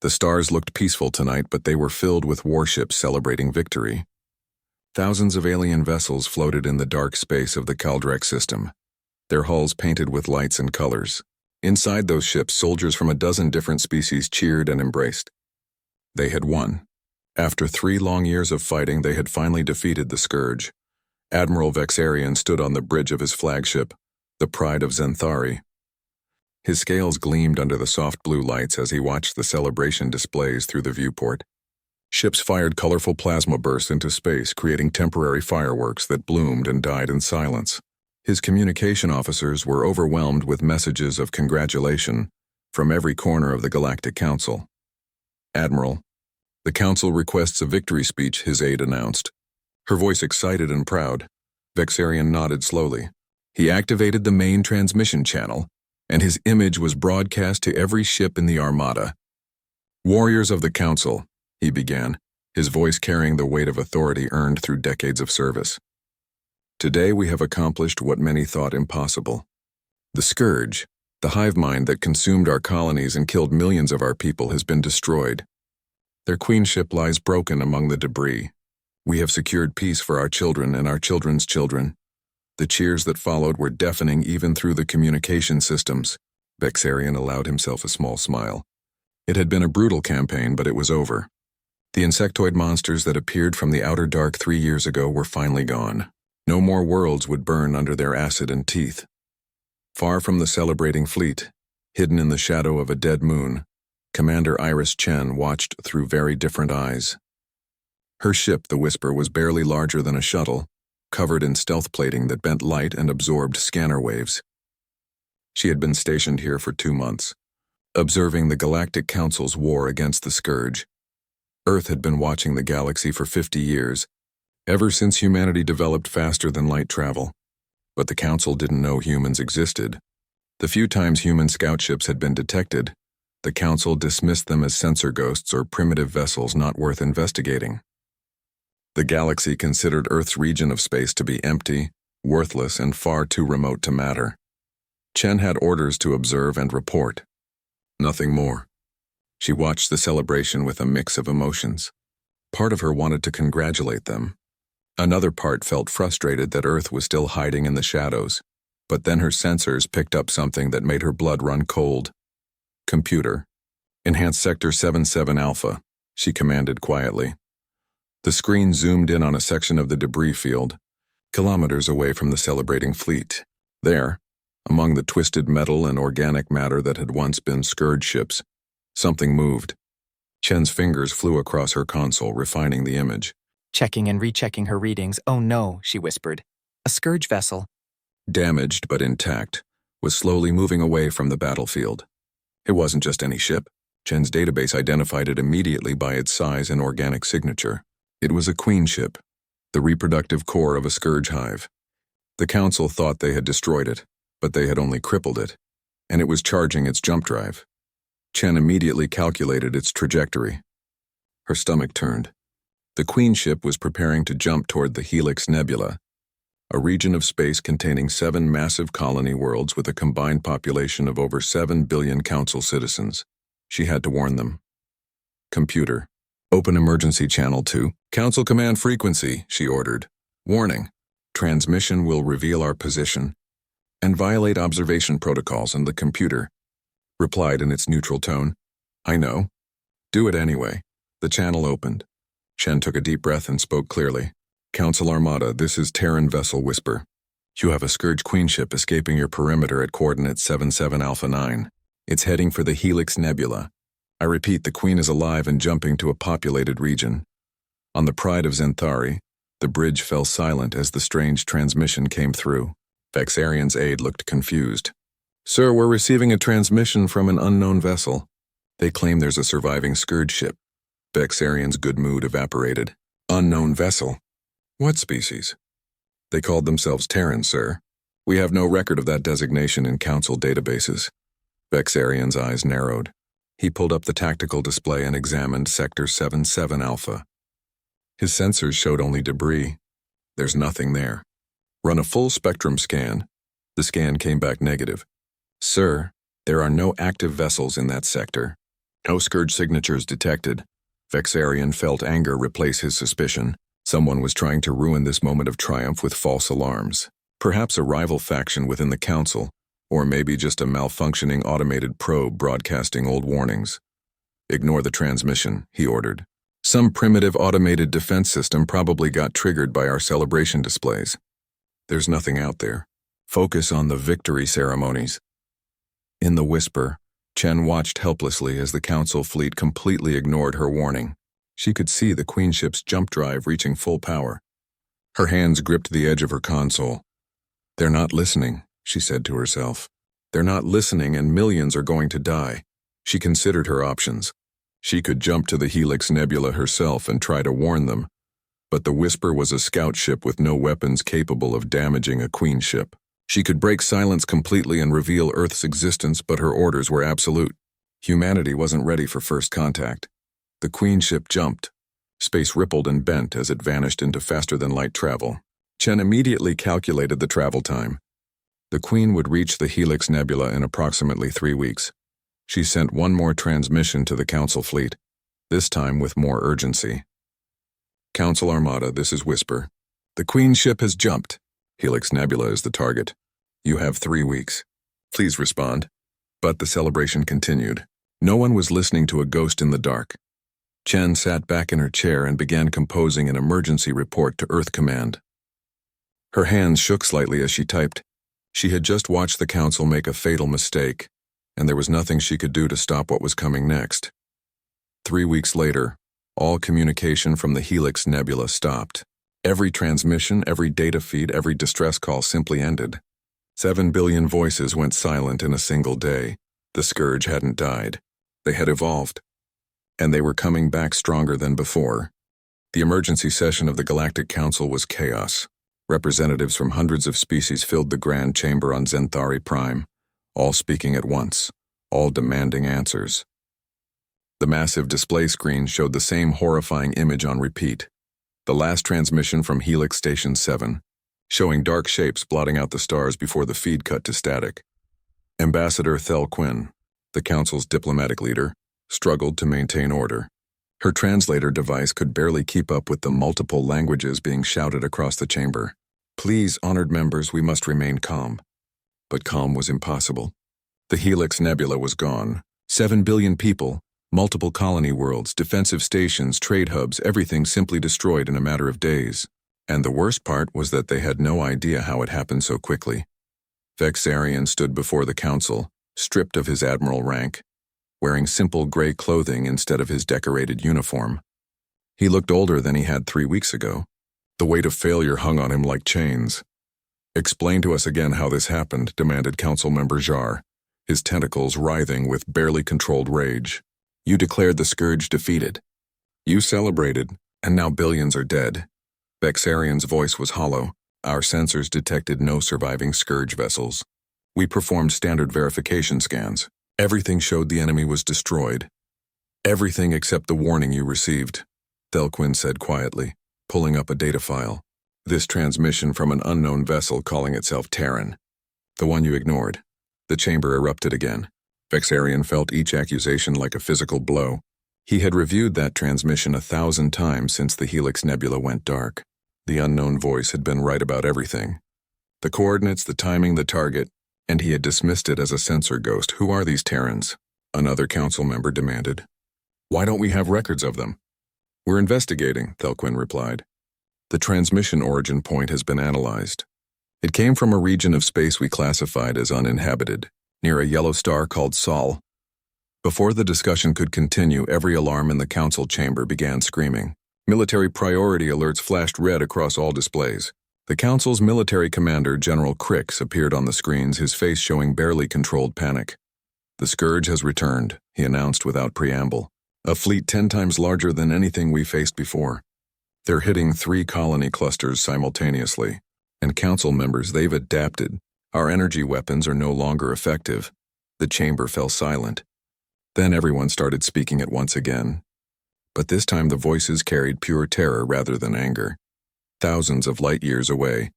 The stars looked peaceful tonight, but they were filled with warships celebrating victory. Thousands of alien vessels floated in the dark space of the Kaldrek system, their hulls painted with lights and colors. Inside those ships, soldiers from a dozen different species cheered and embraced. They had won. After 3 long years of fighting, they had finally defeated the Scourge. Admiral Vexarian stood on the bridge of his flagship, the Pride of Zenthari. His scales gleamed under the soft blue lights as he watched the celebration displays through the viewport. Ships fired colorful plasma bursts into space, creating temporary fireworks that bloomed and died in silence. His communication officers were overwhelmed with messages of congratulation from every corner of the Galactic Council. "Admiral, the Council requests a victory speech," his aide announced. Her voice excited and proud. Vexarian nodded slowly. He activated the main transmission channel, and his image was broadcast to every ship in the Armada. "Warriors of the Council," he began, his voice carrying the weight of authority earned through decades of service. "Today we have accomplished what many thought impossible. The Scourge, the hive mind that consumed our colonies and killed millions of our people, has been destroyed. Their queenship lies broken among the debris. We have secured peace for our children and our children's children." The cheers that followed were deafening even through the communication systems. Vexarian allowed himself a small smile. It had been a brutal campaign, but it was over. The insectoid monsters that appeared from the outer dark 3 years ago were finally gone. No more worlds would burn under their acid and teeth. Far from the celebrating fleet, hidden in the shadow of a dead moon, Commander Iris Chen watched through very different eyes. Her ship, the Whisper, was barely larger than a shuttle, covered in stealth plating that bent light and absorbed scanner waves. She had been stationed here for 2 months, observing the Galactic Council's war against the Scourge. Earth had been watching the galaxy for 50 years, ever since humanity developed faster than light travel. But the Council didn't know humans existed. The few times human scout ships had been detected, the Council dismissed them as sensor ghosts or primitive vessels not worth investigating. The galaxy considered Earth's region of space to be empty, worthless, and far too remote to matter. Chen had orders to observe and report. Nothing more. She watched the celebration with a mix of emotions. Part of her wanted to congratulate them. Another part felt frustrated that Earth was still hiding in the shadows, but then her sensors picked up something that made her blood run cold. "Computer, enhance Sector 77 Alpha," she commanded quietly. The screen zoomed in on a section of the debris field, kilometers away from the celebrating fleet. There, among the twisted metal and organic matter that had once been Scourge ships, something moved. Chen's fingers flew across her console, refining the image. Checking and rechecking her readings. "Oh no," she whispered. "A Scourge vessel." Damaged but intact, was slowly moving away from the battlefield. It wasn't just any ship. Chen's database identified it immediately by its size and organic signature. It was a queen ship, the reproductive core of a Scourge hive. The Council thought they had destroyed it, but they had only crippled it, and it was charging its jump drive. Chen immediately calculated its trajectory. Her stomach turned. The queen ship was preparing to jump toward the Helix Nebula, a region of space containing 7 massive colony worlds with a combined population of over 7 billion Council citizens. She had to warn them. "Computer, open emergency channel 2. Council command frequency," she ordered. "Warning, transmission will reveal our position and violate observation protocols," and the computer replied in its neutral tone. "I know. Do it anyway." The channel opened. Chen took a deep breath and spoke clearly. "Council Armada, this is Terran Vessel Whisper. You have a Scourge queen ship escaping your perimeter at coordinates 77 Alpha 9. It's heading for the Helix Nebula. I repeat, the queen is alive and jumping to a populated region." On the Pride of Zenthari, the bridge fell silent as the strange transmission came through. Vexarian's aide looked confused. "Sir, we're receiving a transmission from an unknown vessel. They claim there's a surviving Scourge ship." Vexarian's good mood evaporated. "Unknown vessel? What species?" "They called themselves Terran, sir. We have no record of that designation in Council databases." Vexarian's eyes narrowed. He pulled up the tactical display and examined Sector 77 Alpha. His sensors showed only debris. "There's nothing there." "Run a full spectrum scan." The scan came back negative. "Sir, there are no active vessels in that sector. No Scourge signatures detected. Vexarian felt anger replace his suspicion. Someone was trying to ruin this moment of triumph with false alarms. Perhaps a rival faction within the council, or maybe just a malfunctioning automated probe broadcasting old warnings. Ignore the transmission, he ordered. Some primitive automated defense system probably got triggered by our celebration displays. There's nothing out there. Focus on the victory ceremonies. In the whisper, Chen watched helplessly as the council fleet completely ignored her warning. She could see the Queen ship's jump drive reaching full power. Her hands gripped the edge of her console. They're not listening, she said to herself. They're not listening and millions are going to die. She considered her options. She could jump to the Helix Nebula herself and try to warn them, but the Whisper was a scout ship with no weapons capable of damaging a Queen ship. She could break silence completely and reveal Earth's existence, but her orders were absolute. Humanity wasn't ready for first contact. The Queen ship jumped. Space rippled and bent as it vanished into faster-than-light travel. Chen immediately calculated the travel time. The Queen would reach the Helix Nebula in approximately 3 weeks. She sent one more transmission to the Council fleet, this time with more urgency. Council Armada, this is Whisper. The Queen ship has jumped. Helix Nebula is the target. You have 3 weeks. Please respond. But the celebration continued. No one was listening to a ghost in the dark. Chen sat back in her chair and began composing an emergency report to Earth Command. Her hands shook slightly as she typed. She had just watched the Council make a fatal mistake, and there was nothing she could do to stop what was coming next. 3 weeks later, all communication from the Helix Nebula stopped. Every transmission, every data feed, every distress call simply ended. 7 billion voices went silent in a single day. The Scourge hadn't died. They had evolved. And they were coming back stronger than before. The emergency session of the Galactic Council was chaos. Representatives from hundreds of species filled the Grand Chamber on Zenthari Prime, all speaking at once, all demanding answers. The massive display screen showed the same horrifying image on repeat. The last transmission from Helix Station 7, showing dark shapes blotting out the stars before the feed cut to static. Ambassador Thel Quinn, the Council's diplomatic leader, struggled to maintain order. Her translator device could barely keep up with the multiple languages being shouted across the chamber. Please, honored members, we must remain calm. But calm was impossible. The Helix Nebula was gone. 7 billion people, multiple colony worlds, defensive stations, trade hubs, everything simply destroyed in a matter of days. And the worst part was that they had no idea how it happened so quickly. Vexarian stood before the council, stripped of his admiral rank, wearing simple gray clothing instead of his decorated uniform. He looked older than he had 3 weeks ago. The weight of failure hung on him like chains. Explain to us again how this happened, demanded Council Member Jar, his tentacles writhing with barely controlled rage. You declared the Scourge defeated. You celebrated, and now billions are dead. Vexarian's voice was hollow. Our sensors detected no surviving Scourge vessels. We performed standard verification scans. Everything showed the enemy was destroyed. Everything except the warning you received, Thelquin said quietly, pulling up a data file. This transmission from an unknown vessel calling itself Terran. The one you ignored. The chamber erupted again. Vexarian felt each accusation like a physical blow. He had reviewed that transmission 1,000 times since the Helix Nebula went dark. The unknown voice had been right about everything. The coordinates, the timing, the target, and he had dismissed it as a sensor ghost. Who are these Terrans? Another council member demanded. Why don't we have records of them? We're investigating, Thelquin replied. The transmission origin point has been analyzed. It came from a region of space we classified as uninhabited, near a yellow star called Sol. Before the discussion could continue, every alarm in the council chamber began screaming. Military priority alerts flashed red across all displays. The council's military commander, General Crix, appeared on the screens, his face showing barely controlled panic. The Scourge has returned, he announced without preamble. A fleet 10 times larger than anything we faced before. They're hitting 3 colony clusters simultaneously. And council members, they've adapted. Our energy weapons are no longer effective. The chamber fell silent. Then everyone started speaking at once again. But this time the voices carried pure terror rather than anger. Thousands of light years away,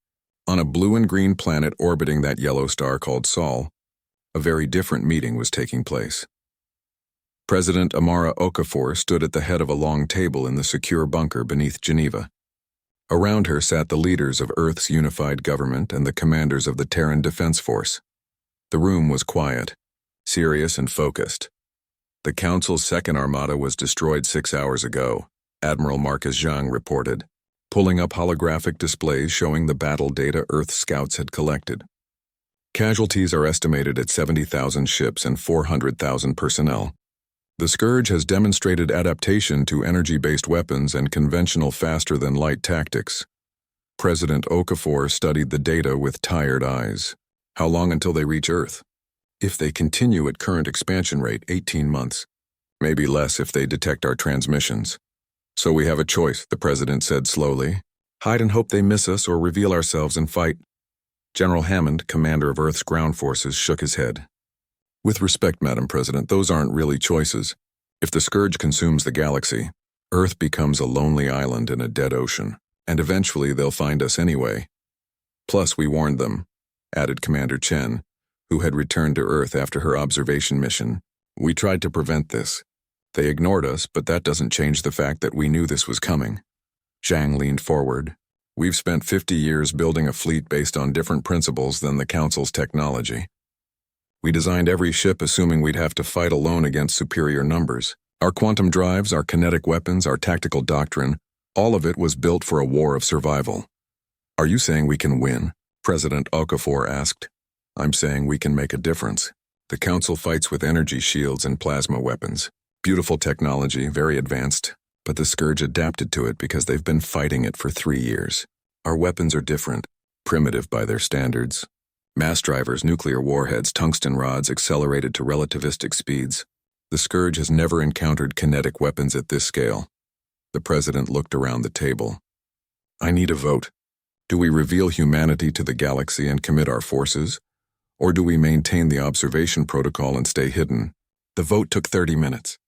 on a blue and green planet orbiting that yellow star called Sol, a very different meeting was taking place. President Amara Okafor stood at the head of a long table in the secure bunker beneath Geneva. Around her sat the leaders of Earth's unified government and the commanders of the Terran Defense Force. The room was quiet, serious and focused. The Council's second armada was destroyed 6 hours ago, Admiral Marcus Zhang reported, pulling up holographic displays showing the battle data Earth scouts had collected. Casualties are estimated at 70,000 ships and 400,000 personnel. The Scourge has demonstrated adaptation to energy-based weapons and conventional faster-than-light tactics. President Okafor studied the data with tired eyes. How long until they reach Earth? If they continue at current expansion rate, 18 months. Maybe less if they detect our transmissions. So we have a choice, the President said slowly. Hide and hope they miss us or reveal ourselves and fight. General Hammond, commander of Earth's ground forces, shook his head. With respect, Madam President, those aren't really choices. If the Scourge consumes the galaxy, Earth becomes a lonely island in a dead ocean, and eventually they'll find us anyway. Plus, we warned them, added Commander Chen, who had returned to Earth after her observation mission. We tried to prevent this. They ignored us, but that doesn't change the fact that we knew this was coming. Zhang leaned forward. We've spent 50 years building a fleet based on different principles than the Council's technology. We designed every ship assuming we'd have to fight alone against superior numbers. Our quantum drives, our kinetic weapons, our tactical doctrine, all of it was built for a war of survival. Are you saying we can win? President Okafor asked. I'm saying we can make a difference. The Council fights with energy shields and plasma weapons. Beautiful technology, very advanced, but the Scourge adapted to it because they've been fighting it for 3 years. Our weapons are different, primitive by their standards. Mass drivers, nuclear warheads, tungsten rods accelerated to relativistic speeds. The Scourge has never encountered kinetic weapons at this scale. The President looked around the table. I need a vote. Do we reveal humanity to the galaxy and commit our forces? Or do we maintain the observation protocol and stay hidden? The vote took 30 minutes.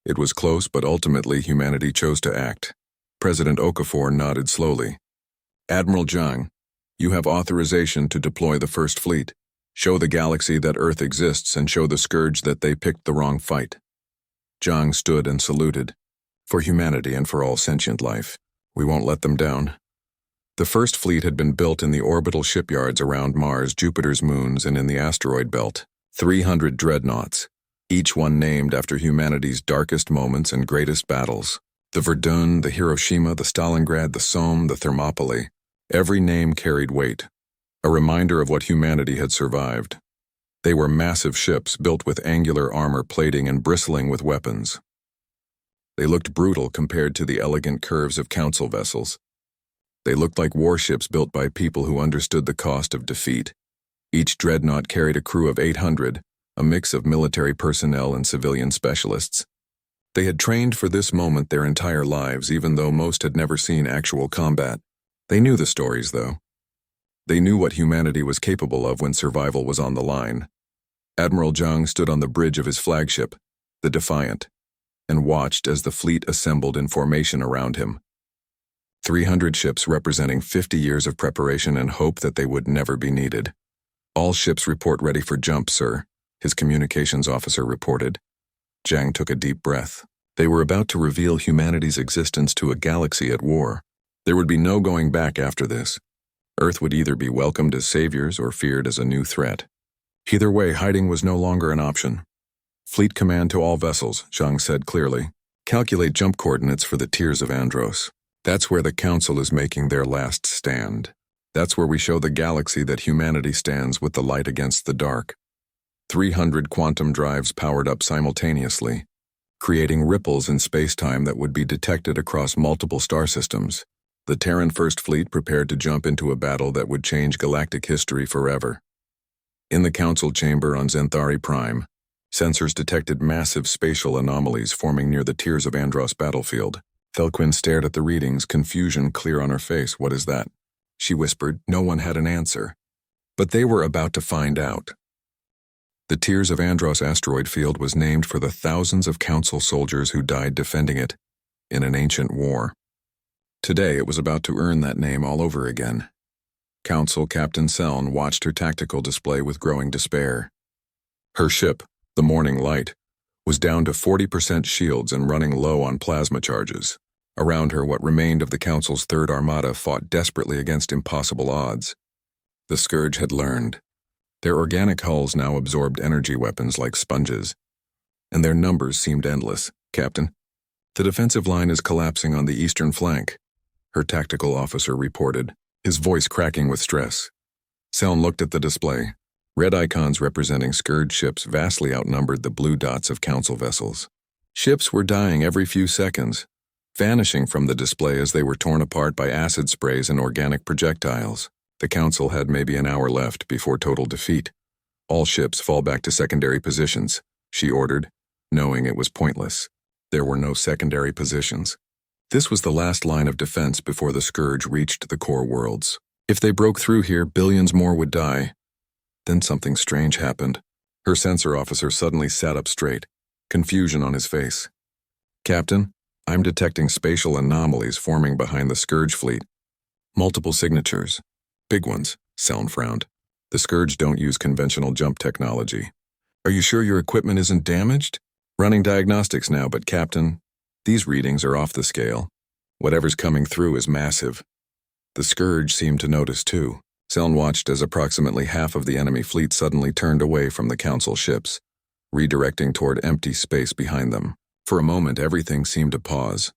It was close, but ultimately humanity chose to act. President Okafor nodded slowly. Admiral Zhang, you have authorization to deploy the First Fleet. Show the galaxy that Earth exists and show the Scourge that they picked the wrong fight. Zhang stood and saluted. For humanity and for all sentient life, we won't let them down. The First Fleet had been built in the orbital shipyards around Mars, Jupiter's moons, and in the asteroid belt. 300 dreadnoughts, each one named after humanity's darkest moments and greatest battles. The Verdun, the Hiroshima, the Stalingrad, the Somme, the Thermopylae. Every name carried weight, a reminder of what humanity had survived. They were massive ships built with angular armor plating and bristling with weapons. They looked brutal compared to the elegant curves of Council vessels. They looked like warships built by people who understood the cost of defeat. Each dreadnought carried a crew of 800, a mix of military personnel and civilian specialists. They had trained for this moment their entire lives, even though most had never seen actual combat. They knew the stories, though. They knew what humanity was capable of when survival was on the line. Admiral Zhang stood on the bridge of his flagship, the Defiant, and watched as the fleet assembled in formation around him. 300 ships representing 50 years of preparation and hope that they would never be needed. All ships report ready for jump, sir, his communications officer reported. Zhang took a deep breath. They were about to reveal humanity's existence to a galaxy at war. There would be no going back after this. Earth would either be welcomed as saviors or feared as a new threat. Either way, hiding was no longer an option. Fleet command to all vessels, Zhang said clearly. Calculate jump coordinates for the tiers of Andros. That's where the Council is making their last stand. That's where we show the galaxy that humanity stands with the light against the dark. 300 quantum drives powered up simultaneously, creating ripples in space-time that would be detected across multiple star systems. The Terran First Fleet prepared to jump into a battle that would change galactic history forever. In the Council chamber on Zenthari Prime, sensors detected massive spatial anomalies forming near the tiers of Andros battlefield. Thelquin stared at the readings, confusion clear on her face. What is that? She whispered. No one had an answer. But they were about to find out. The tiers of Andros asteroid field was named for the thousands of Council soldiers who died defending it in an ancient war. Today it was about to earn that name all over again. Council Captain Seln watched her tactical display with growing despair. Her ship, the Morning Light, was down to 40% shields and running low on plasma charges. Around her, what remained of the Council's Third Armada fought desperately against impossible odds. The Scourge had learned. Their organic hulls now absorbed energy weapons like sponges, and their numbers seemed endless. "Captain, the defensive line is collapsing on the eastern flank," her tactical officer reported, his voice cracking with stress. Seln looked at the display. Red icons representing Scourge ships vastly outnumbered the blue dots of Council vessels. Ships were dying every few seconds, vanishing from the display as they were torn apart by acid sprays and organic projectiles. The Council had maybe an hour left before total defeat. "All ships fall back to secondary positions," she ordered, knowing it was pointless. There were no secondary positions. This was the last line of defense before the Scourge reached the core worlds. If they broke through here, billions more would die. Then something strange happened. Her sensor officer suddenly sat up straight, confusion on his face. "Captain, I'm detecting spatial anomalies forming behind the Scourge fleet. Multiple signatures. Big ones," Seln frowned. "The Scourge don't use conventional jump technology." "Are you sure your equipment isn't damaged?" "Running diagnostics now, but Captain, these readings are off the scale. Whatever's coming through is massive." The Scourge seemed to notice too. Seln watched as approximately half of the enemy fleet suddenly turned away from the Council ships, redirecting toward empty space behind them. For a moment, everything seemed to pause.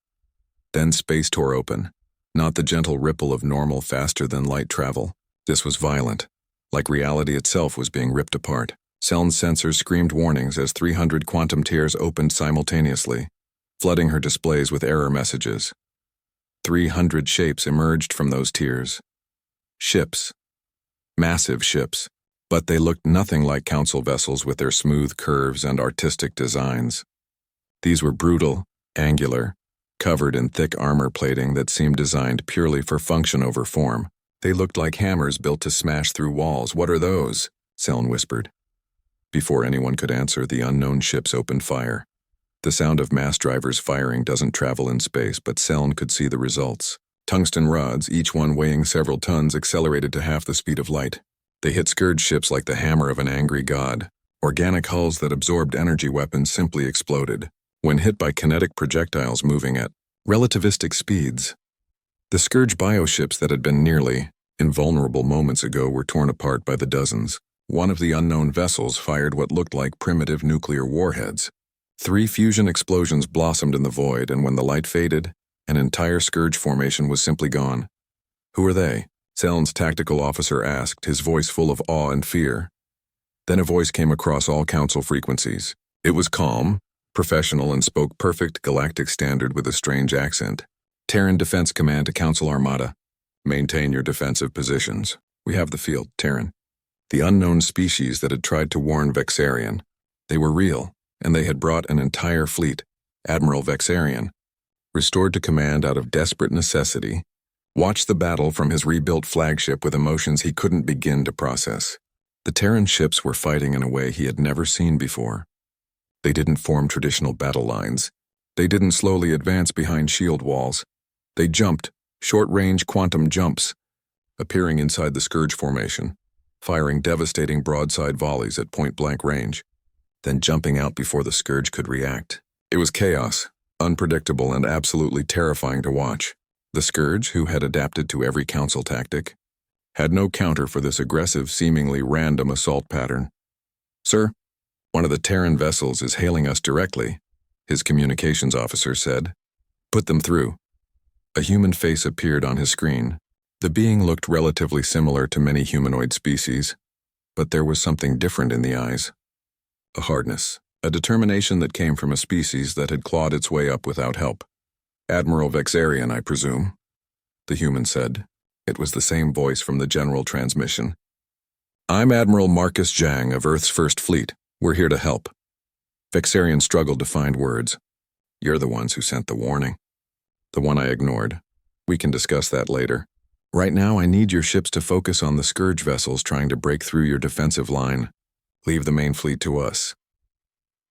Then space tore open. Not the gentle ripple of normal, faster-than-light travel. This was violent, like reality itself was being ripped apart. Seln's sensors screamed warnings as 300 quantum tiers opened simultaneously, flooding her displays with error messages. 300 shapes emerged from those tiers. Ships. Massive ships. But they looked nothing like Council vessels with their smooth curves and artistic designs. These were brutal, angular, covered in thick armor plating that seemed designed purely for function over form. They looked like hammers built to smash through walls. "What are those?" Seln whispered. Before anyone could answer, the unknown ships opened fire. The sound of mass drivers firing doesn't travel in space, but Seln could see the results. Tungsten rods, each one weighing several tons, accelerated to half the speed of light. They hit Scourge ships like the hammer of an angry god. Organic hulls that absorbed energy weapons simply exploded when hit by kinetic projectiles moving at relativistic speeds. The Scourge bioships that had been nearly invulnerable moments ago were torn apart by the dozens. One of the unknown vessels fired what looked like primitive nuclear warheads. 3 fusion explosions blossomed in the void, and when the light faded, an entire Scourge formation was simply gone. "Who are they?" Seln's tactical officer asked, his voice full of awe and fear. Then a voice came across all Council frequencies. It was calm, professional, and spoke perfect galactic standard with a strange accent. "Terran Defense Command to Council Armada. Maintain your defensive positions. We have the field, Terran." The unknown species that had tried to warn Vexarian. They were real, and they had brought an entire fleet. Admiral Vexarian, restored to command out of desperate necessity, watched the battle from his rebuilt flagship with emotions he couldn't begin to process. The Terran ships were fighting in a way he had never seen before. They didn't form traditional battle lines. They didn't slowly advance behind shield walls. They jumped, short-range quantum jumps, appearing inside the Scourge formation, firing devastating broadside volleys at point-blank range, then jumping out before the Scourge could react. It was chaos, unpredictable and absolutely terrifying to watch. The Scourge, who had adapted to every Council tactic, had no counter for this aggressive, seemingly random assault pattern. "Sir, one of the Terran vessels is hailing us directly," his communications officer said. "Put them through." A human face appeared on his screen. The being looked relatively similar to many humanoid species, but there was something different in the eyes. A hardness, a determination that came from a species that had clawed its way up without help. "Admiral Vexarian, I presume," the human said. It was the same voice from the general transmission. "I'm Admiral Marcus Jang of Earth's First Fleet. We're here to help." Vexarian struggled to find words. "You're the ones who sent the warning." "The one I ignored. We can discuss that later. Right now, I need your ships to focus on the Scourge vessels trying to break through your defensive line. Leave the main fleet to us."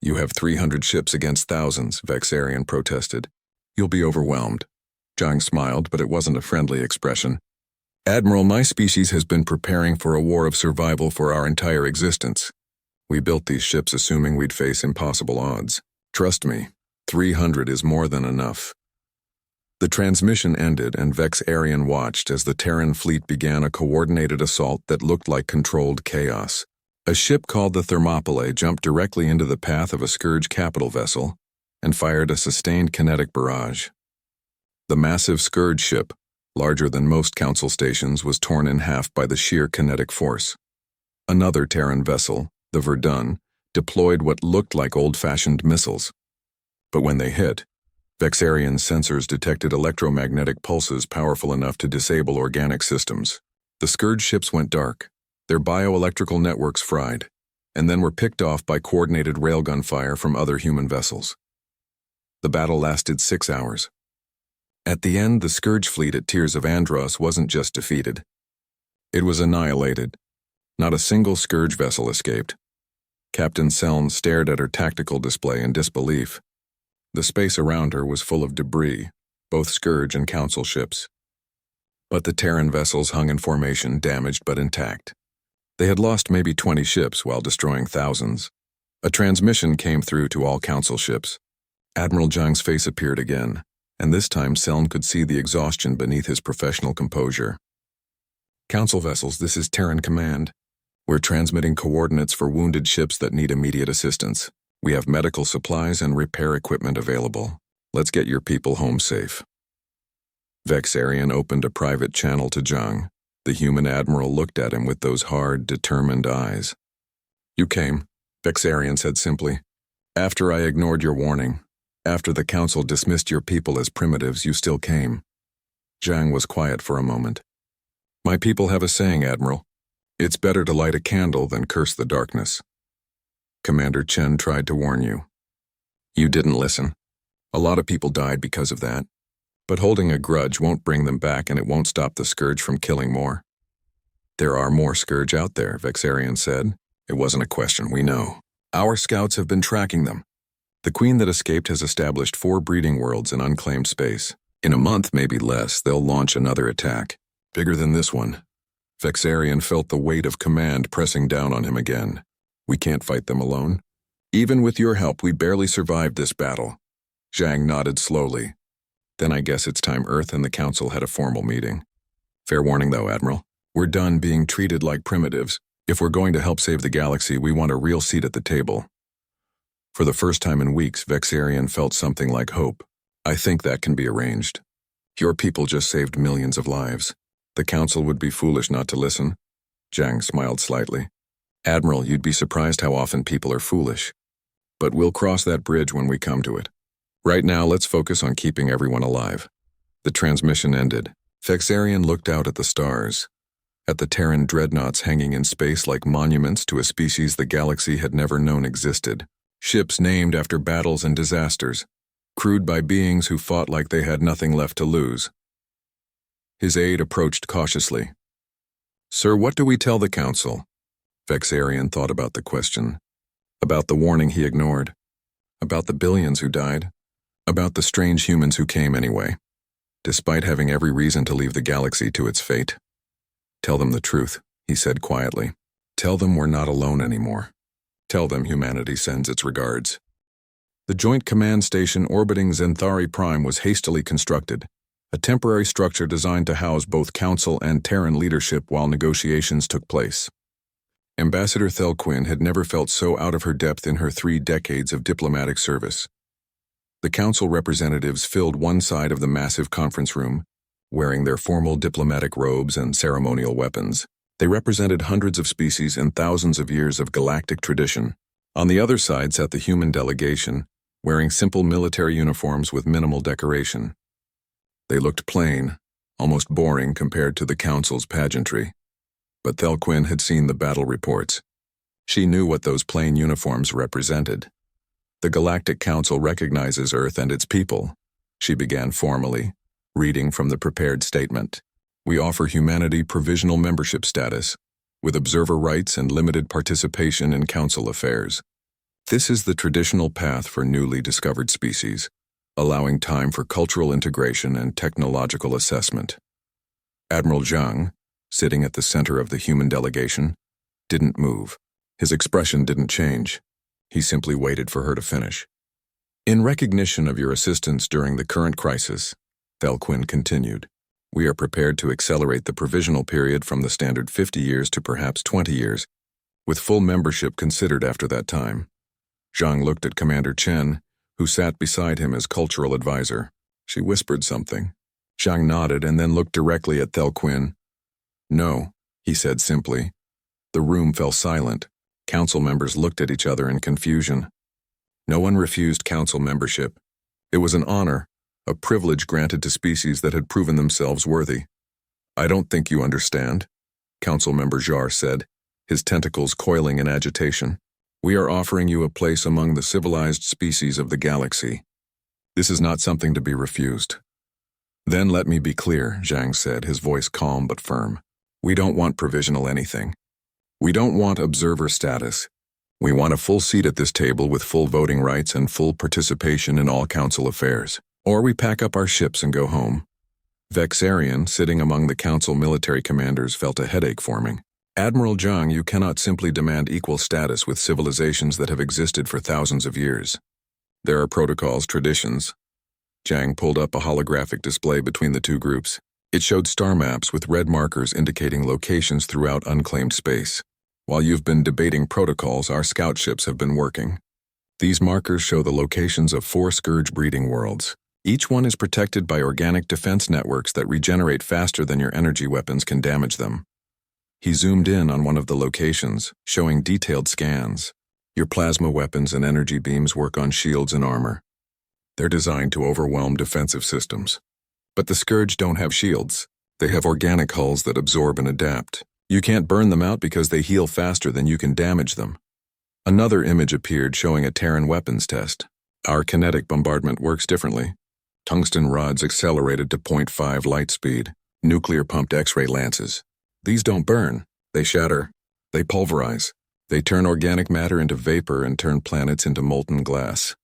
"You have 300 ships against thousands," Vexarian protested. "You'll be overwhelmed." Jang smiled, but it wasn't a friendly expression. "Admiral, my species has been preparing for a war of survival for our entire existence. We built these ships assuming we'd face impossible odds. Trust me, 300 is more than enough. The transmission ended and Vexarian watched as the Terran fleet began a coordinated assault that looked like controlled chaos. A ship called the Thermopylae jumped directly into the path of a Scourge capital vessel and fired a sustained kinetic barrage. The massive Scourge ship, larger than most council stations, was torn in half by the sheer kinetic force. Another Terran vessel, the Verdun, deployed what looked like old-fashioned missiles. But when they hit, Vexarian's sensors detected electromagnetic pulses powerful enough to disable organic systems. The Scourge ships went dark, their bioelectrical networks fried, and then were picked off by coordinated railgun fire from other human vessels. The battle lasted 6 hours. At the end, the Scourge fleet at Tears of Andros wasn't just defeated. It was annihilated. Not a single Scourge vessel escaped. Captain Selm stared at her tactical display in disbelief. The space around her was full of debris, both Scourge and Council ships. But the Terran vessels hung in formation, damaged but intact. They had lost maybe 20 ships while destroying thousands. A transmission came through to all Council ships. Admiral Zhang's face appeared again, and this time Selm could see the exhaustion beneath his professional composure. Council vessels, this is Terran Command. We're transmitting coordinates for wounded ships that need immediate assistance. We have medical supplies and repair equipment available. Let's get your people home safe. Vexarian opened a private channel to Zhang. The human admiral looked at him with those hard, determined eyes. You came, Vexarian said simply. After I ignored your warning, after the council dismissed your people as primitives, you still came. Zhang was quiet for a moment. My people have a saying, Admiral. It's better to light a candle than curse the darkness. Commander Chen tried to warn you. You didn't listen. A lot of people died because of that. But holding a grudge won't bring them back, and it won't stop the Scourge from killing more. There are more Scourge out there, Vexarian said. It wasn't a question, we know. Our scouts have been tracking them. The queen that escaped has established 4 breeding worlds in unclaimed space. In a month, maybe less, they'll launch another attack. Bigger than this one. Vexarian felt the weight of command pressing down on him again. We can't fight them alone. Even with your help, we barely survived this battle. Zhang nodded slowly. Then I guess it's time Earth and the Council had a formal meeting. Fair warning though, Admiral. We're done being treated like primitives. If we're going to help save the galaxy, we want a real seat at the table. For the first time in weeks, Vexarian felt something like hope. I think that can be arranged. Your people just saved millions of lives. The Council would be foolish not to listen. Zhang smiled slightly. Admiral, you'd be surprised how often people are foolish. But we'll cross that bridge when we come to it. Right now, let's focus on keeping everyone alive. The transmission ended. Vexarian looked out at the stars, at the Terran Dreadnoughts hanging in space like monuments to a species the galaxy had never known existed. Ships named after battles and disasters, crewed by beings who fought like they had nothing left to lose. His aide approached cautiously. Sir, what do we tell the Council? Vexarian thought about the question. About the warning he ignored. About the billions who died. About the strange humans who came anyway, despite having every reason to leave the galaxy to its fate. Tell them the truth, he said quietly. Tell them we're not alone anymore. Tell them humanity sends its regards. The Joint Command Station orbiting Zenthari Prime was hastily constructed, a temporary structure designed to house both Council and Terran leadership while negotiations took place. Ambassador Thelquin had never felt so out of her depth in her 3 decades of diplomatic service. The Council representatives filled one side of the massive conference room, wearing their formal diplomatic robes and ceremonial weapons. They represented hundreds of species and thousands of years of galactic tradition. On the other side sat the human delegation, wearing simple military uniforms with minimal decoration. They looked plain, almost boring compared to the Council's pageantry. But Thelquin had seen the battle reports. She knew what those plain uniforms represented. The Galactic Council recognizes Earth and its people, she began formally, reading from the prepared statement. We offer humanity provisional membership status, with observer rights and limited participation in Council affairs. This is the traditional path for newly discovered species, allowing time for cultural integration and technological assessment. Admiral Zhang, sitting at the center of the human delegation, didn't move. His expression didn't change. He simply waited for her to finish. In recognition of your assistance during the current crisis, Thelquin continued, we are prepared to accelerate the provisional period from the standard 50 years to perhaps 20 years, with full membership considered after that time. Zhang looked at Commander Chen, who sat beside him as cultural advisor. She whispered something. Zhang nodded and then looked directly at Thelquin. No, he said simply. The room fell silent. Council members looked at each other in confusion. No one refused council membership. It was an honor, a privilege granted to species that had proven themselves worthy. I don't think you understand, Council Member Jar said, his tentacles coiling in agitation. We are offering you a place among the civilized species of the galaxy. This is not something to be refused. Then let me be clear, Zhang said, his voice calm but firm. We don't want provisional anything. We don't want observer status. We want a full seat at this table with full voting rights and full participation in all council affairs. Or we pack up our ships and go home. Vexarian, sitting among the council military commanders, felt a headache forming. Admiral Zhang, you cannot simply demand equal status with civilizations that have existed for thousands of years. There are protocols, traditions. Zhang pulled up a holographic display between the two groups. It showed star maps with red markers indicating locations throughout unclaimed space. While you've been debating protocols, our scout ships have been working. These markers show the locations of 4 scourge breeding worlds. Each one is protected by organic defense networks that regenerate faster than your energy weapons can damage them. He zoomed in on one of the locations, showing detailed scans. Your plasma weapons and energy beams work on shields and armor. They're designed to overwhelm defensive systems. But the Scourge don't have shields. They have organic hulls that absorb and adapt. You can't burn them out because they heal faster than you can damage them. Another image appeared showing a Terran weapons test. Our kinetic bombardment works differently. Tungsten rods accelerated to 0.5 light speed. Nuclear-pumped X-ray lances. These don't burn. They shatter. They pulverize. They turn organic matter into vapor and turn planets into molten glass.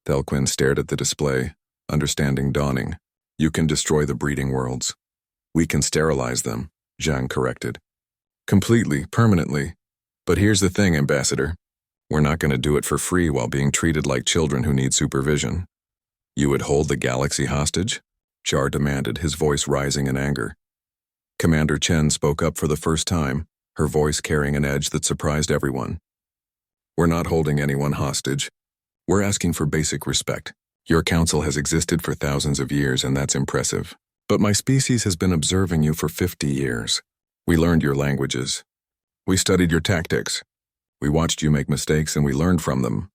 Thelquin stared at the display, understanding dawning. You can destroy the breeding worlds. We can sterilize them, Zhang corrected. Completely, permanently. But here's the thing, Ambassador. We're not going to do it for free while being treated like children who need supervision. You would hold the galaxy hostage? Jar demanded, his voice rising in anger. Commander Chen spoke up for the first time, her voice carrying an edge that surprised everyone. We're not holding anyone hostage. We're asking for basic respect. Your council has existed for thousands of years, and that's impressive. But my species has been observing you for 50 years. We learned your languages. We studied your tactics. We watched you make mistakes and we learned from them.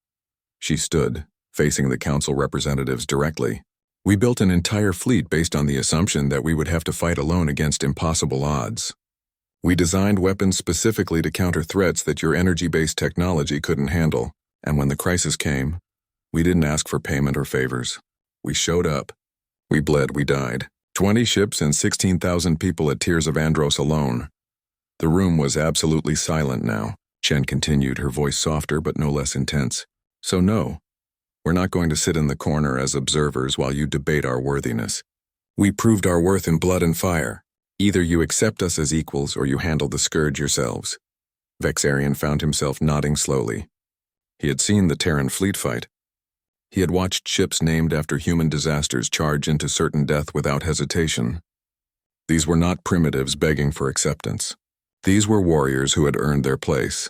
She stood, facing the council representatives directly. We built an entire fleet based on the assumption that we would have to fight alone against impossible odds. We designed weapons specifically to counter threats that your energy-based technology couldn't handle, and when the crisis came, we didn't ask for payment or favors. We showed up. We bled, we died. 20 ships and 16,000 people at Tears of Andros alone. The room was absolutely silent now. Chen continued, her voice softer but no less intense. So no, we're not going to sit in the corner as observers while you debate our worthiness. We proved our worth in blood and fire. Either you accept us as equals or you handle the Scourge yourselves. Vexarian found himself nodding slowly. He had seen the Terran fleet fight. He had watched ships named after human disasters charge into certain death without hesitation. These were not primitives begging for acceptance. These were warriors who had earned their place.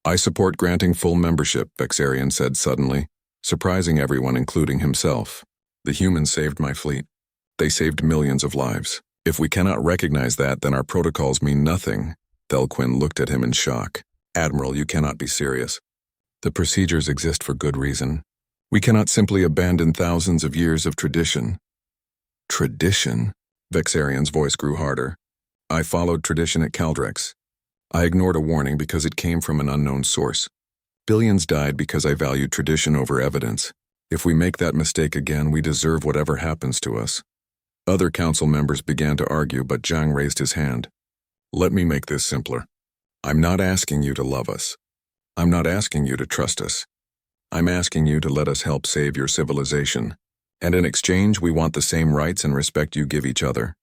I support granting full membership, Vexarian said suddenly, surprising everyone, including himself. The humans saved my fleet. They saved millions of lives. If we cannot recognize that, then our protocols mean nothing. Thelquin looked at him in shock. Admiral, you cannot be serious. The procedures exist for good reason. We cannot simply abandon thousands of years of tradition. Tradition? Vexarian's voice grew harder. I followed tradition at Caldrex. I ignored a warning because it came from an unknown source. Billions died because I valued tradition over evidence. If we make that mistake again, we deserve whatever happens to us. Other council members began to argue, but Zhang raised his hand. Let me make this simpler. I'm not asking you to love us. I'm not asking you to trust us. I'm asking you to let us help save your civilization. And in exchange, we want the same rights and respect you give each other.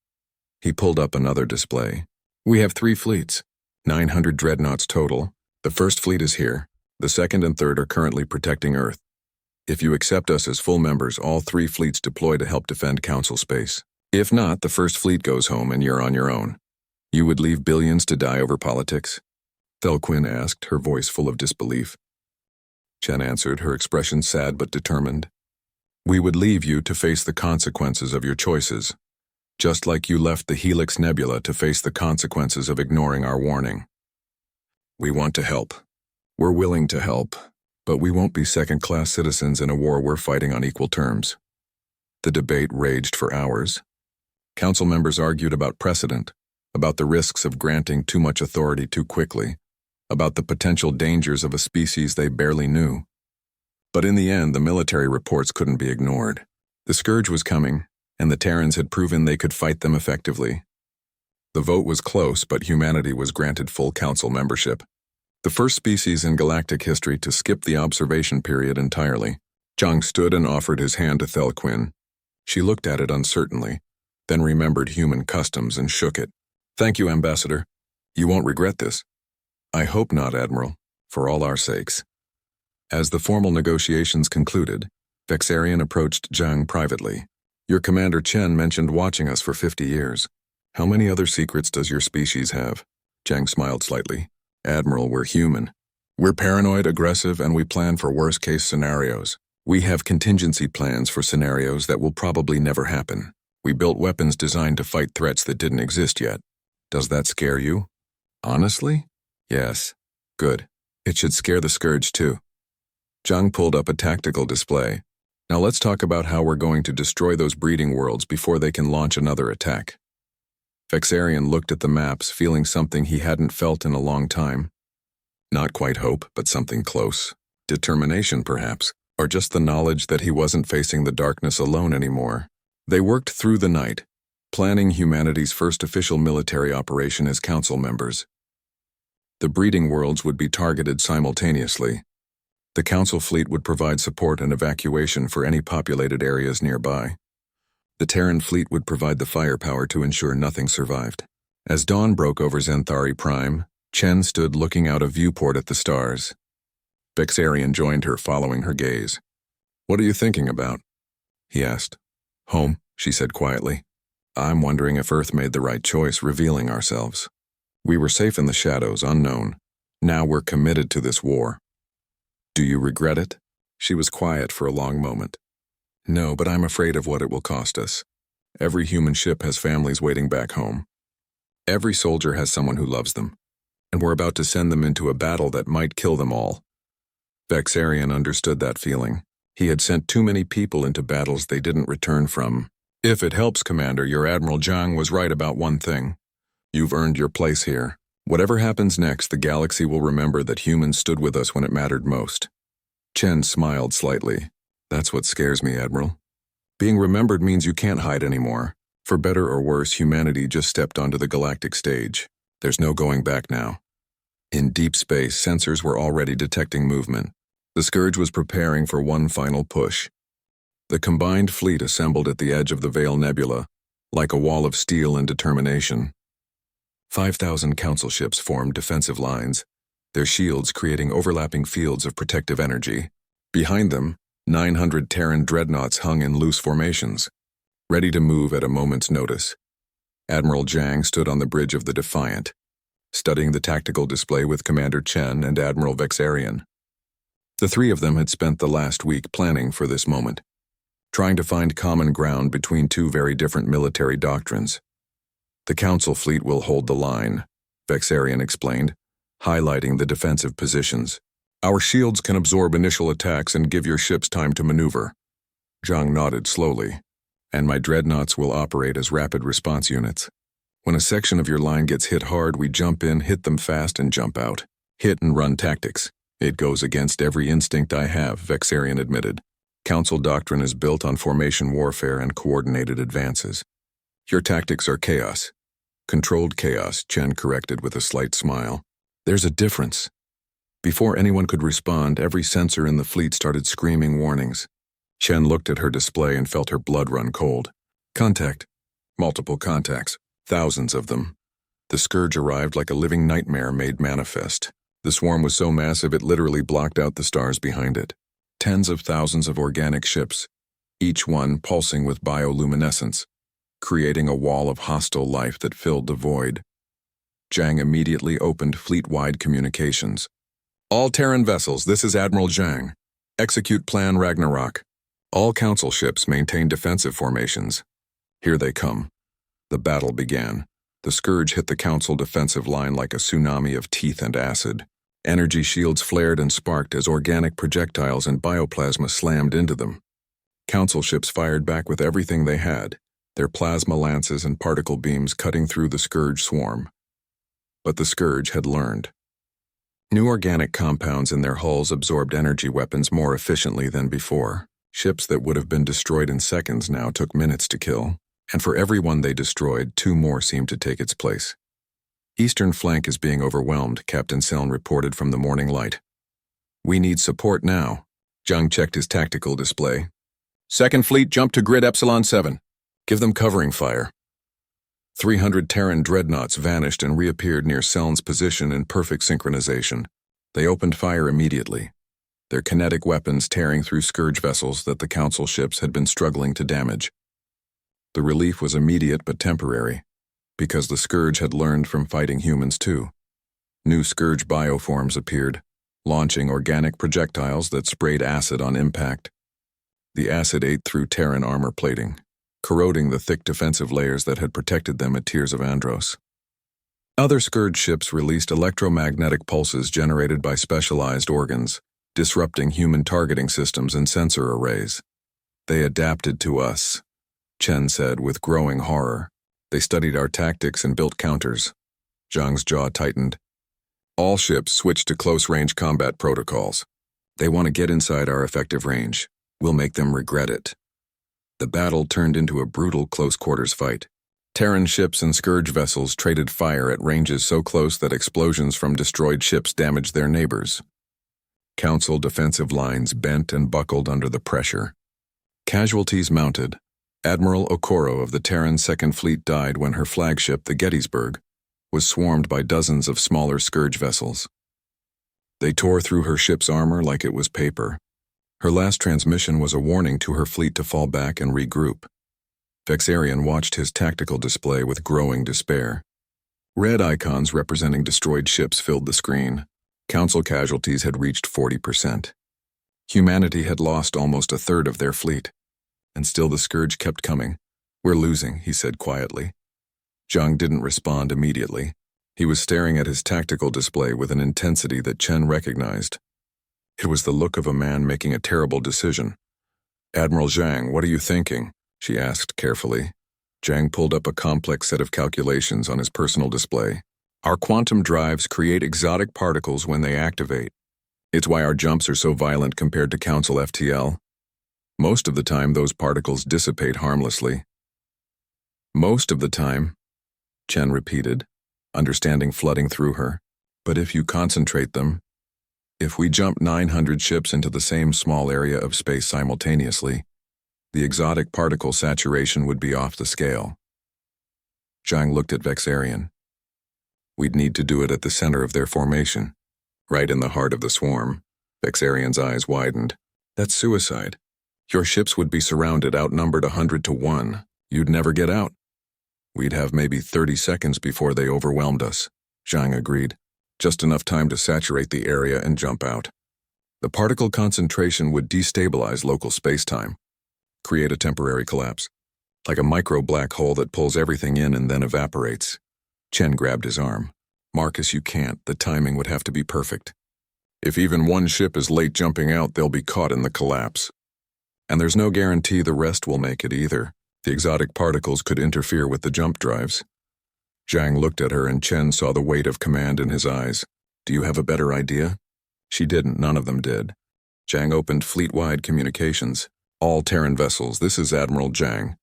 He pulled up another display. We have 3 fleets, 900 dreadnoughts total. The first fleet is here. The second and third are currently protecting Earth. If you accept us as full members, all 3 fleets deploy to help defend Council space. If not, the first fleet goes home and you're on your own. You would leave billions to die over politics? Thelquin asked, her voice full of disbelief. Chen answered, her expression sad but determined. We would leave you to face the consequences of your choices, just like you left the Helix Nebula to face the consequences of ignoring our warning. We want to help. We're willing to help, but we won't be second-class citizens in a war we're fighting on equal terms. The debate raged for hours. Council members argued about precedent, about the risks of granting too much authority too quickly, about the potential dangers of a species they barely knew. But in the end, the military reports couldn't be ignored. The scourge was coming, and the Terrans had proven they could fight them effectively. The vote was close, but humanity was granted full council membership. The first species in galactic history to skip the observation period entirely. Zhang stood and offered his hand to Thelquin. She looked at it uncertainly, then remembered human customs and shook it. Thank you, Ambassador. You won't regret this. I hope not, Admiral, for all our sakes. As the formal negotiations concluded, Vexarian approached Zhang privately. Your Commander Chen mentioned watching us for 50 years. How many other secrets does your species have? Zhang smiled slightly. Admiral, we're human. We're paranoid, aggressive, and we plan for worst-case scenarios. We have contingency plans for scenarios that will probably never happen. We built weapons designed to fight threats that didn't exist yet. Does that scare you? Honestly? Yes. Good. It should scare the Scourge too. Zhang pulled up a tactical display. Now let's talk about how we're going to destroy those breeding worlds before they can launch another attack. Vexarian looked at the maps, feeling something he hadn't felt in a long time. Not quite hope, but something close. Determination, perhaps, or just the knowledge that he wasn't facing the darkness alone anymore. They worked through the night, planning humanity's first official military operation as council members. The breeding worlds would be targeted simultaneously. The council fleet would provide support and evacuation for any populated areas nearby. The Terran fleet would provide the firepower to ensure nothing survived. As dawn broke over Xanthari Prime, Chen stood looking out a viewport at the stars. Vexarian joined her, following her gaze. What are you thinking about? He asked. Home, she said quietly. I'm wondering if Earth made the right choice revealing ourselves. We were safe in the shadows, unknown. Now we're committed to this war. Do you regret it? She was quiet for a long moment. No, but I'm afraid of what it will cost us. Every human ship has families waiting back home. Every soldier has someone who loves them. And we're about to send them into a battle that might kill them all. Vexarian understood that feeling. He had sent too many people into battles they didn't return from. If it helps, Commander, your Admiral Zhang was right about one thing. You've earned your place here. Whatever happens next, the galaxy will remember that humans stood with us when it mattered most. Chen smiled slightly. That's what scares me, Admiral. Being remembered means you can't hide anymore. For better or worse, humanity just stepped onto the galactic stage. There's no going back now. In deep space, sensors were already detecting movement. The Scourge was preparing for one final push. The combined fleet assembled at the edge of the Veil Nebula, like a wall of steel and determination. 5,000 council ships formed defensive lines, their shields creating overlapping fields of protective energy. Behind them, 900 Terran Dreadnoughts hung in loose formations, ready to move at a moment's notice. Admiral Zhang stood on the bridge of the Defiant, studying the tactical display with Commander Chen and Admiral Vexarian. The 3 of them had spent the last week planning for this moment, trying to find common ground between 2 very different military doctrines. The Council fleet will hold the line, Vexarian explained, highlighting the defensive positions. Our shields can absorb initial attacks and give your ships time to maneuver. Zhang nodded slowly. And my dreadnoughts will operate as rapid response units. When a section of your line gets hit hard, we jump in, hit them fast, and jump out. Hit and run tactics. It goes against every instinct I have, Vexarian admitted. Council doctrine is built on formation warfare and coordinated advances. Your tactics are chaos. Controlled chaos, Chen corrected with a slight smile. There's a difference. Before anyone could respond, every sensor in the fleet started screaming warnings. Chen looked at her display and felt her blood run cold. Contact. Multiple contacts. Thousands of them. The Scourge arrived like a living nightmare made manifest. The swarm was so massive it literally blocked out the stars behind it. Tens of thousands of organic ships, each one pulsing with bioluminescence, creating a wall of hostile life that filled the void. Zhang immediately opened fleet-wide communications. All Terran vessels, this is Admiral Zhang. Execute Plan Ragnarok. All Council ships maintain defensive formations. Here they come. The battle began. The Scourge hit the Council defensive line like a tsunami of teeth and acid. Energy shields flared and sparked as organic projectiles and bioplasma slammed into them. Council ships fired back with everything they had, their plasma lances and particle beams cutting through the Scourge swarm. But the Scourge had learned. New organic compounds in their hulls absorbed energy weapons more efficiently than before. Ships that would have been destroyed in seconds now took minutes to kill, and for every one they destroyed, 2 more seemed to take its place. Eastern flank is being overwhelmed, Captain Seln reported from the morning light. We need support now. Zhang checked his tactical display. Second Fleet, jump to grid Epsilon 7. Give them covering fire. 300 Terran Dreadnoughts vanished and reappeared near Seln's position in perfect synchronization. They opened fire immediately, their kinetic weapons tearing through Scourge vessels that the Council ships had been struggling to damage. The relief was immediate but temporary, because the Scourge had learned from fighting humans too. New Scourge bioforms appeared, launching organic projectiles that sprayed acid on impact. The acid ate through Terran armor plating, corroding the thick defensive layers that had protected them at Tears of Andros. Other Scourge ships released electromagnetic pulses generated by specialized organs, disrupting human targeting systems and sensor arrays. They adapted to us, Chen said with growing horror. They studied our tactics and built counters. Zhang's jaw tightened. All ships switched to close-range combat protocols. They want to get inside our effective range. We'll make them regret it. The battle turned into a brutal close-quarters fight. Terran ships and Scourge vessels traded fire at ranges so close that explosions from destroyed ships damaged their neighbors. Council defensive lines bent and buckled under the pressure. Casualties mounted. Admiral Okoro of the Terran Second Fleet died when her flagship, the Gettysburg, was swarmed by dozens of smaller Scourge vessels. They tore through her ship's armor like it was paper. Her last transmission was a warning to her fleet to fall back and regroup. Vexarian watched his tactical display with growing despair. Red icons representing destroyed ships filled the screen. Council casualties had reached 40%. Humanity had lost almost a third of their fleet. And still the Scourge kept coming. We're losing, he said quietly. Zhang didn't respond immediately. He was staring at his tactical display with an intensity that Chen recognized. It was the look of a man making a terrible decision. Admiral Zhang, what are you thinking? She asked carefully. Zhang pulled up a complex set of calculations on his personal display. Our quantum drives create exotic particles when they activate. It's why our jumps are so violent compared to Council FTL. Most of the time, those particles dissipate harmlessly. Most of the time, Chen repeated, understanding flooding through her. But if you concentrate them, if we jump 900 ships into the same small area of space simultaneously, the exotic particle saturation would be off the scale. Zhang looked at Vexarian. We'd need to do it at the center of their formation, right in the heart of the swarm. Vexarian's eyes widened. That's suicide. Your ships would be surrounded, outnumbered 100 to 1. You'd never get out. We'd have maybe 30 seconds before they overwhelmed us, Zhang agreed. Just enough time to saturate the area and jump out. The particle concentration would destabilize local spacetime, create a temporary collapse, like a micro black hole that pulls everything in and then evaporates. Chen grabbed his arm. Marcus, you can't. The timing would have to be perfect. If even one ship is late jumping out, they'll be caught in the collapse. And there's no guarantee the rest will make it either. The exotic particles could interfere with the jump drives. Zhang looked at her and Chen saw the weight of command in his eyes. Do you have a better idea? She didn't, none of them did. Zhang opened fleet-wide communications. All Terran vessels, this is Admiral Zhang.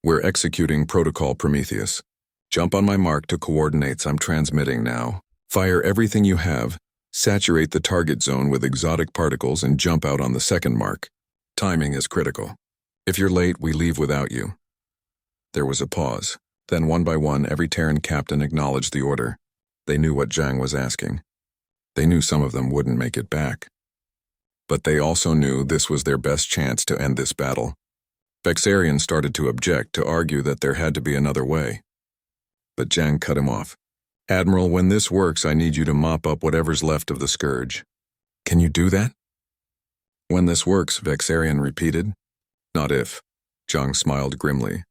We're executing Protocol Prometheus. Jump on my mark to coordinates I'm transmitting now. Fire everything you have, saturate the target zone with exotic particles and jump out on the second mark. Timing is critical. If you're late, we leave without you. There was a pause. Then one by one, every Terran captain acknowledged the order. They knew what Zhang was asking. They knew some of them wouldn't make it back. But they also knew this was their best chance to end this battle. Vexarian started to object, to argue that there had to be another way. But Zhang cut him off. "Admiral, when this works, I need you to mop up whatever's left of the scourge." "Can you do that?" "When this works," Vexarian repeated. "Not if." Zhang smiled grimly.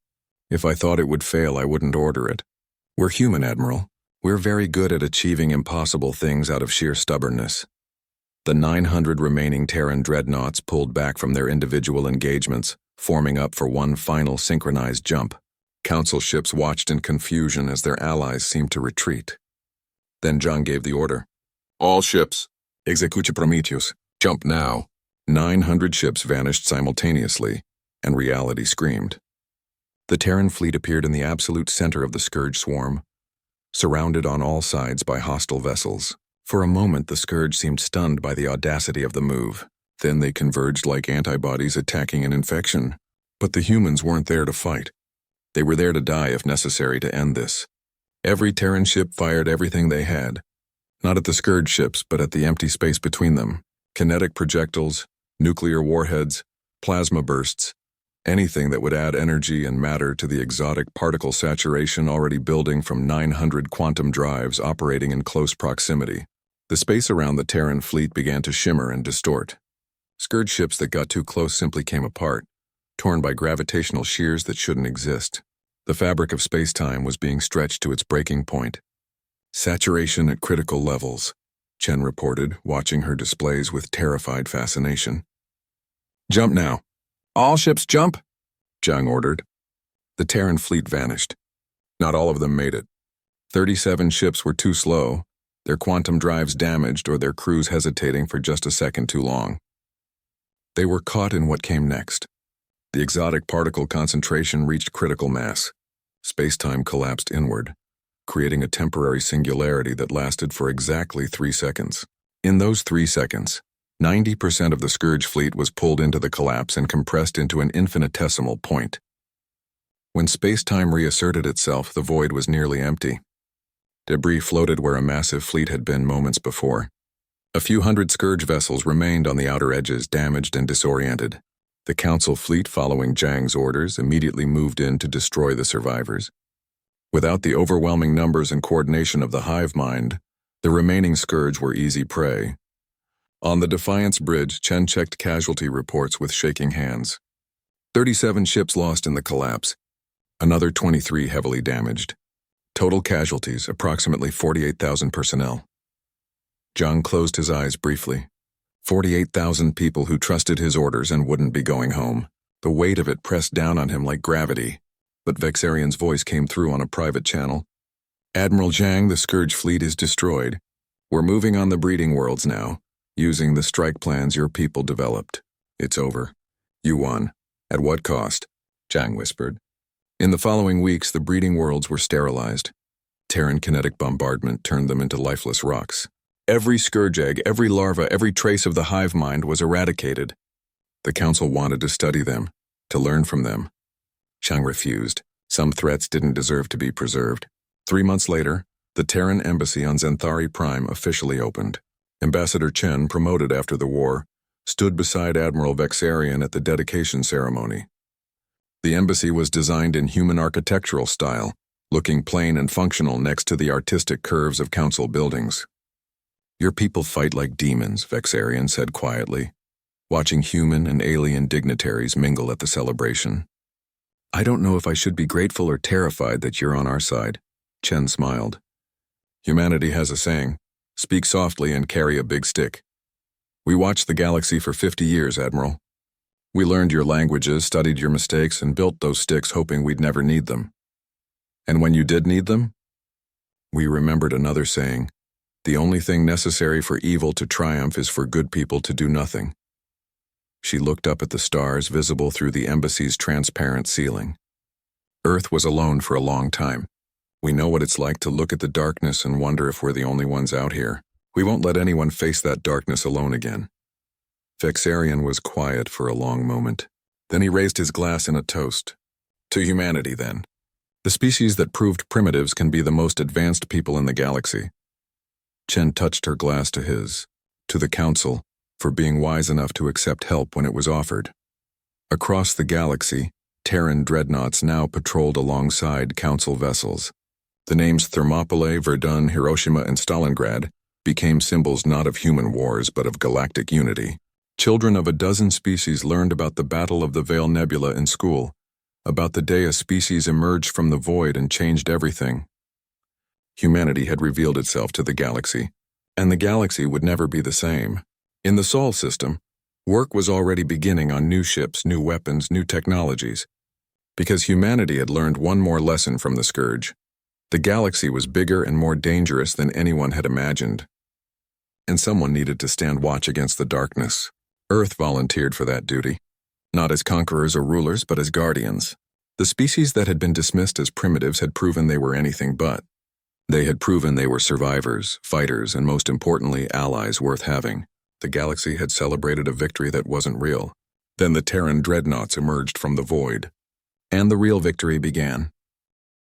"If I thought it would fail, I wouldn't order it. We're human, Admiral. We're very good at achieving impossible things out of sheer stubbornness." The 900 remaining Terran Dreadnoughts pulled back from their individual engagements, forming up for one final synchronized jump. Council ships watched in confusion as their allies seemed to retreat. Then Zhang gave the order. "All ships, execute Prometheus. Jump now." 900 ships vanished simultaneously, and reality screamed. The Terran fleet appeared in the absolute center of the Scourge swarm, surrounded on all sides by hostile vessels. For a moment, the Scourge seemed stunned by the audacity of the move. Then they converged like antibodies attacking an infection. But the humans weren't there to fight. They were there to die if necessary to end this. Every Terran ship fired everything they had. Not at the Scourge ships, but at the empty space between them. Kinetic projectiles, nuclear warheads, plasma bursts, anything that would add energy and matter to the exotic particle saturation already building from 900 quantum drives operating in close proximity. The space around the Terran fleet began to shimmer and distort. Scourge ships that got too close simply came apart, torn by gravitational shears that shouldn't exist. The fabric of space-time was being stretched to its breaking point. "Saturation at critical levels," Chen reported, watching her displays with terrified fascination. "Jump now." "All ships jump," Zhang ordered. The Terran fleet vanished. Not all of them made it. 37 ships were too slow, their quantum drives damaged or their crews hesitating for just a second too long. They were caught in what came next. The exotic particle concentration reached critical mass. Space-time collapsed inward, creating a temporary singularity that lasted for exactly 3 seconds. In those 3 seconds, 90% of the Scourge fleet was pulled into the collapse and compressed into an infinitesimal point. When space-time reasserted itself, the void was nearly empty. Debris floated where a massive fleet had been moments before. A few hundred Scourge vessels remained on the outer edges, damaged and disoriented. The Council fleet, following Zhang's orders, immediately moved in to destroy the survivors. Without the overwhelming numbers and coordination of the hive mind, the remaining Scourge were easy prey. On the Defiance Bridge, Chen checked casualty reports with shaking hands. 37 ships lost in the collapse, another 23 heavily damaged. Total casualties, approximately 48,000 personnel. Zhang closed his eyes briefly. 48,000 people who trusted his orders and wouldn't be going home. The weight of it pressed down on him like gravity, but Vexarian's voice came through on a private channel. "Admiral Zhang, the Scourge fleet is destroyed. We're moving on the breeding worlds now, using the strike plans your people developed. It's over. You won. At what cost?" Zhang whispered. In the following weeks, the breeding worlds were sterilized. Terran kinetic bombardment turned them into lifeless rocks. Every Scourge egg, every larva, every trace of the hive mind was eradicated. The Council wanted to study them, to learn from them. Zhang refused. Some threats didn't deserve to be preserved. 3 months later, the Terran embassy on Zenthari Prime officially opened. Ambassador Chen, promoted after the war, stood beside Admiral Vexarian at the dedication ceremony. The embassy was designed in human architectural style, looking plain and functional next to the artistic curves of council buildings. "Your people fight like demons," Vexarian said quietly, watching human and alien dignitaries mingle at the celebration. "I don't know if I should be grateful or terrified that you're on our side," Chen smiled. "Humanity has a saying, speak softly and carry a big stick. We watched the galaxy for 50 years, Admiral. We learned your languages, studied your mistakes, and built those sticks hoping we'd never need them. And when you did need them, we remembered another saying, the only thing necessary for evil to triumph is for good people to do nothing." She looked up at the stars visible through the embassy's transparent ceiling. Earth was alone for a long time. We know what it's like to look at the darkness and wonder if we're the only ones out here. We won't let anyone face that darkness alone again. Vexarian was quiet for a long moment. Then he raised his glass in a toast. "To humanity, then. The species that proved primitives can be the most advanced people in the galaxy." Chen touched her glass to his. "To the Council, for being wise enough to accept help when it was offered. Across the galaxy, Terran Dreadnoughts now patrolled alongside Council vessels. The names Thermopylae, Verdun, Hiroshima, and Stalingrad became symbols not of human wars but of galactic unity. Children of a dozen species learned about the Battle of the Veil Nebula in school, about the day a species emerged from the void and changed everything. Humanity had revealed itself to the galaxy, and the galaxy would never be the same. In the Sol system, work was already beginning on new ships, new weapons, new technologies, because humanity had learned one more lesson from the Scourge. The galaxy was bigger and more dangerous than anyone had imagined, and someone needed to stand watch against the darkness. Earth volunteered for that duty, not as conquerors or rulers, but as guardians. The species that had been dismissed as primitives had proven they were anything but. They had proven they were survivors, fighters, and most importantly, allies worth having. The galaxy had celebrated a victory that wasn't real. Then the Terran Dreadnoughts emerged from the void. And the real victory began.